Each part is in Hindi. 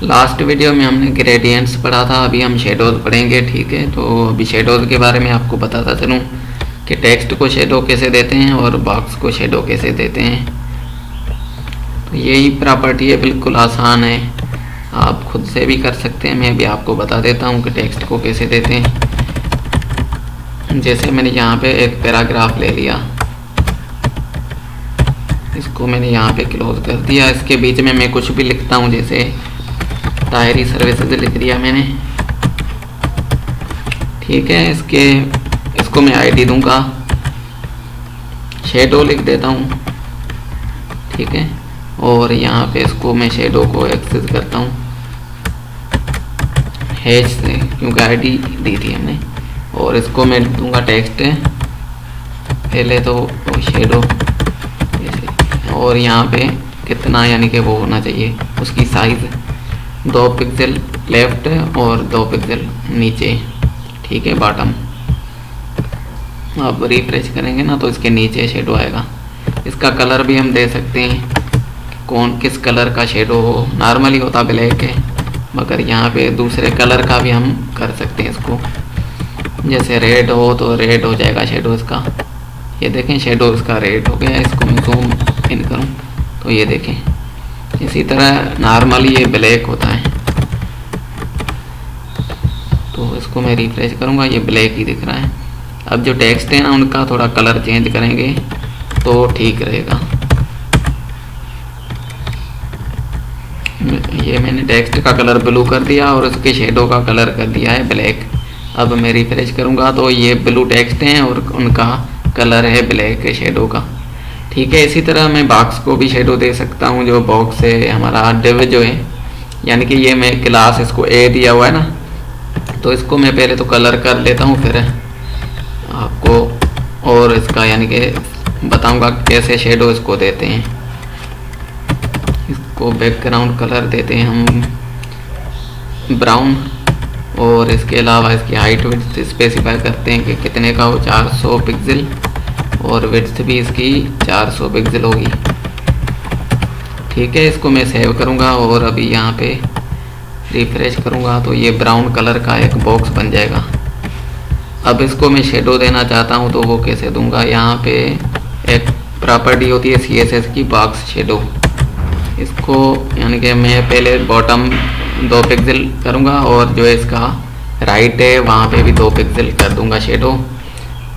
लास्ट वीडियो में हमने ग्रेडियंट्स पढ़ा था, अभी हम शेडोज पढ़ेंगे। ठीक है, तो अभी शेडोज के बारे में आपको बताता चलूँ कि टेक्स्ट को शेडो कैसे देते हैं और बॉक्स को शेडो कैसे देते हैं। तो यही प्रॉपर्टी है, बिल्कुल आसान है, आप खुद से भी कर सकते हैं। मैं भी आपको बता देता हूँ कि टेक्स्ट को कैसे देते हैं। जैसे मैंने यहाँ पे एक पैराग्राफ ले लिया, इसको मैंने यहाँ पे क्लोज कर दिया। इसके बीच में मैं कुछ भी लिखता हूँ, जैसे टायरी सर्विसेज लिख दिया मैंने। ठीक है, इसको मैं आईडी दूंगा, शेडो लिख देता हूँ। ठीक है, और यहाँ पे इसको मैं शेडो को एक्सेस करता हूँ हैश से, क्योंकि आईडी दी थी हमने। और इसको मैं दूंगा टेक्स्ट पहले तो शेडो, और यहाँ पे कितना यानी कि वो होना चाहिए, उसकी साइज़ 2 पिक्सल लेफ्ट और 2 पिक्सल नीचे। ठीक है, बॉटम। अब रिफ्रेश करेंगे ना तो इसके नीचे शेडो आएगा। इसका कलर भी हम दे सकते हैं, कौन किस कलर का शेडो हो। नॉर्मली होता ब्लैक है, मगर यहाँ पे दूसरे कलर का भी हम कर सकते हैं इसको। जैसे रेड हो तो रेड हो जाएगा शेडो इसका। ये देखें, शेडो इसका रेड हो गया। इसको मैं जूम इन करूँ तो ये देखें, इसी तरह नॉर्मली ये ब्लैक होता है। तो इसको मैं रिफ्रेश करूँगा, ये ब्लैक ही दिख रहा है। अब जो टेक्स्ट है ना, उनका थोड़ा कलर चेंज करेंगे तो ठीक रहेगा। ये मैंने टेक्स्ट का कलर ब्लू कर दिया और उसके शेडो का कलर कर दिया है ब्लैक। अब मैं रिफ्रेश करूँगा तो ये ब्लू टेक्स्ट हैं और उनका कलर है ब्लैक शेडो का। ठीक है, इसी तरह मैं बॉक्स को भी शेडो दे सकता हूँ। जो बॉक्स है हमारा डिव जो है, यानी कि ये मैं क्लास इसको ए दिया हुआ है ना, तो इसको मैं पहले तो कलर कर लेता हूँ, फिर आपको और इसका यानी कि बताऊँगा कैसे शेडो इसको देते हैं। इसको बैकग्राउंड कलर देते हैं हम ब्राउन, और इसके अलावा इसकी हाइट विड्थ स्पेसिफाई करते हैं कि कितने का हो, 400 पिक्सल, और विड्थ भी इसकी 400 पिक्सल होगी। ठीक है, इसको मैं सेव करूँगा और अभी यहाँ पे रिफ्रेश करूँगा तो ये ब्राउन कलर का एक बॉक्स बन जाएगा। अब इसको मैं शेडो देना चाहता हूँ तो वो कैसे दूंगा। यहाँ पे एक प्रॉपर्टी होती है CSS की, बॉक्स शेडो। इसको यानी कि मैं पहले बॉटम 2 पिक्सल करूँगा और जो है इसका राइट है वहाँ पे भी 2 पिक्सल कर दूँगा शेडो।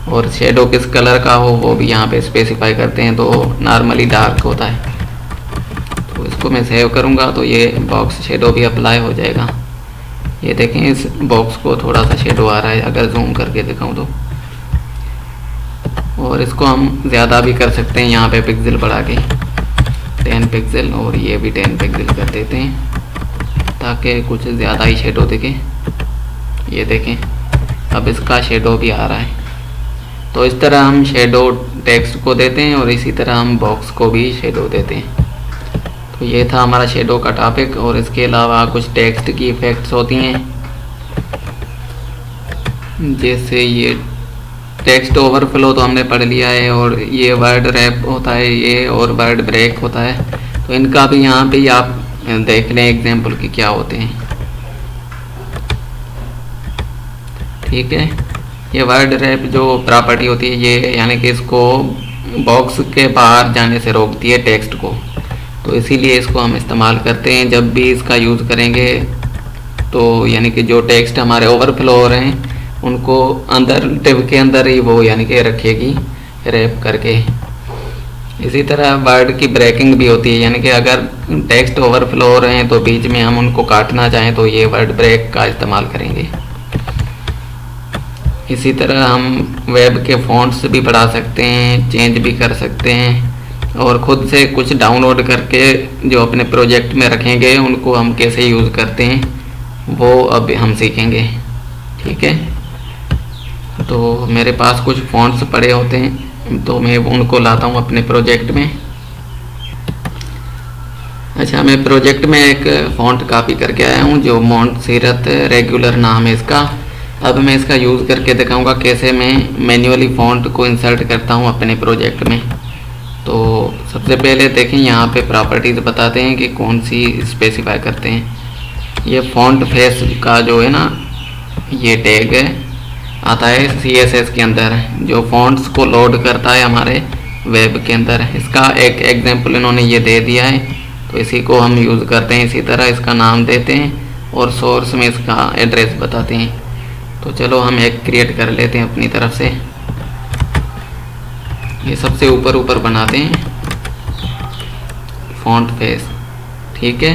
और शेडो किस कलर का हो वो भी यहाँ पे स्पेसिफाई करते हैं, तो नॉर्मली डार्क होता है। तो इसको मैं सेव करूँगा तो ये बॉक्स शेडो भी अप्लाई हो जाएगा। ये देखें, इस बॉक्स को थोड़ा सा शेडो आ रहा है अगर जूम करके दिखाऊँ तो। और इसको हम ज़्यादा भी कर सकते हैं, यहाँ पे पिक्सल बढ़ा के 10 पिक्सल, और ये भी 10 पिक्सल कर देते हैं ताकि कुछ ज़्यादा ही शेडो दिखे। ये देखें, अब इसका शेडो भी आ रहा है। तो इस तरह हम शेडो टेक्स्ट को देते हैं और इसी तरह हम बॉक्स को भी शेडो देते हैं। तो ये था हमारा शेडो का टॉपिक। और इसके अलावा कुछ टेक्स्ट की इफ़ेक्ट्स होती हैं, जैसे ये टेक्स्ट ओवरफ्लो तो हमने पढ़ लिया है, और ये वर्ड रैप होता है ये, और वर्ड ब्रेक होता है। तो इनका भी यहाँ पे आप देख लें एग्जाम्पल कि क्या होते हैं। ठीक है, ये वर्ड रैप जो प्रॉपर्टी होती है ये यानी कि इसको बॉक्स के बाहर जाने से रोकती है टेक्स्ट को। तो इसीलिए इसको हम इस्तेमाल करते हैं जब भी इसका यूज़ करेंगे। तो यानी कि जो टेक्स्ट हमारे ओवरफ्लो हो रहे हैं उनको अंदर डिव के अंदर ही वो यानी कि रखेगी रैप करके। इसी तरह वर्ड की ब्रेकिंग भी होती है, यानी कि अगर टेक्स्ट ओवरफ्लो हो रहे हैं तो बीच में हम उनको काटना चाहें तो ये वर्ड ब्रेक का इस्तेमाल करेंगे। इसी तरह हम वेब के फ़ॉन्ट्स भी बढ़ा सकते हैं, चेंज भी कर सकते हैं, और ख़ुद से कुछ डाउनलोड करके जो अपने प्रोजेक्ट में रखेंगे उनको हम कैसे यूज़ करते हैं वो अब हम सीखेंगे। ठीक है, तो मेरे पास कुछ फ़ॉन्ट्स पड़े होते हैं तो मैं उनको लाता हूँ अपने प्रोजेक्ट में। अच्छा, मैं प्रोजेक्ट में एक फ़ॉन्ट कॉपी करके आया हूँ जो मोंटसेरत रेगुलर नाम है इसका। अब मैं इसका यूज़ करके दिखाऊंगा कैसे मैं मैन्युअली फ़ॉन्ट को इंसर्ट करता हूँ अपने प्रोजेक्ट में। तो सबसे पहले देखें यहाँ पे प्रॉपर्टीज़ बताते हैं कि कौन सी स्पेसिफाई करते हैं। ये फॉन्ट फेस का जो है ना ये टैग आता है CSS के अंदर, जो फॉन्ट्स को लोड करता है हमारे वेब के अंदर। इसका एक एग्जांपल इन्होंने ये दे दिया है, तो इसी को हम यूज़ करते हैं। इसी तरह इसका नाम देते हैं और सोर्स में इसका एड्रेस बताते हैं। तो चलो हम एक क्रिएट कर लेते हैं अपनी तरफ से। ये सबसे ऊपर बनाते हैं फॉन्ट फेस, ठीक है,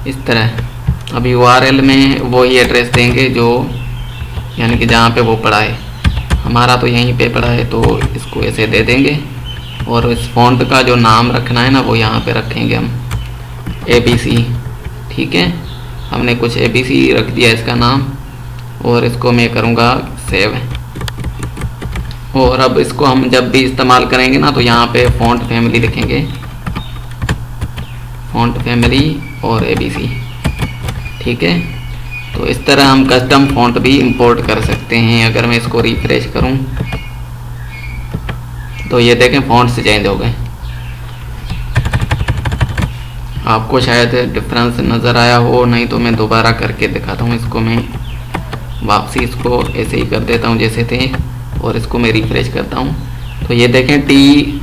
इस तरह। अभी URL में वही एड्रेस देंगे जो यानी कि जहाँ पे वो पड़ा है, हमारा तो यहीं पे पड़ा है, तो इसको ऐसे दे देंगे। और इस फॉन्ट का जो नाम रखना है ना वो यहाँ पे रखेंगे हम ABC, ठीक है। हमने कुछ ABC रख दिया इसका नाम, और इसको मैं करूँगा सेव। और अब इसको हम जब भी इस्तेमाल करेंगे ना तो यहाँ पे फॉन्ट फैमिली लिखेंगे, फॉन्ट फैमिली और ABC, ठीक है। तो इस तरह हम कस्टम फॉन्ट भी इंपोर्ट कर सकते हैं। अगर मैं इसको रिफ्रेश करूं तो ये देखें फॉन्ट्स चेंज हो गए। आपको शायद डिफरेंस नज़र आया हो, नहीं तो मैं दोबारा करके दिखाता हूँ। इसको मैं वापसी इसको ऐसे ही कर देता हूँ जैसे थे, और इसको मैं रिफ्रेश करता हूँ। तो ये देखें T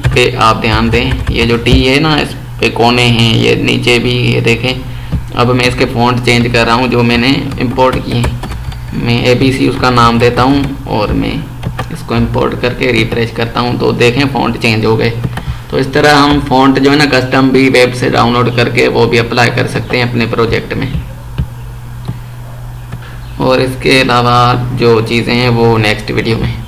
पे आप ध्यान दें, ये जो T है ना इस पे कोने हैं, ये नीचे भी ये देखें। अब मैं इसके फ़ॉन्ट चेंज कर रहा हूँ जो मैंने इंपोर्ट किए हैं। मैं ABC उसका नाम देता हूँ और मैं इसको इंपोर्ट करके रिफ्रेश करता हूँ, तो देखें फ़ॉन्ट चेंज हो गए। तो इस तरह हम फ़ॉन्ट जो है ना कस्टम भी वेब से डाउनलोड करके वो भी अप्लाई कर सकते हैं अपने प्रोजेक्ट में। और इसके अलावा जो चीज़ें हैं वो नेक्स्ट वीडियो में।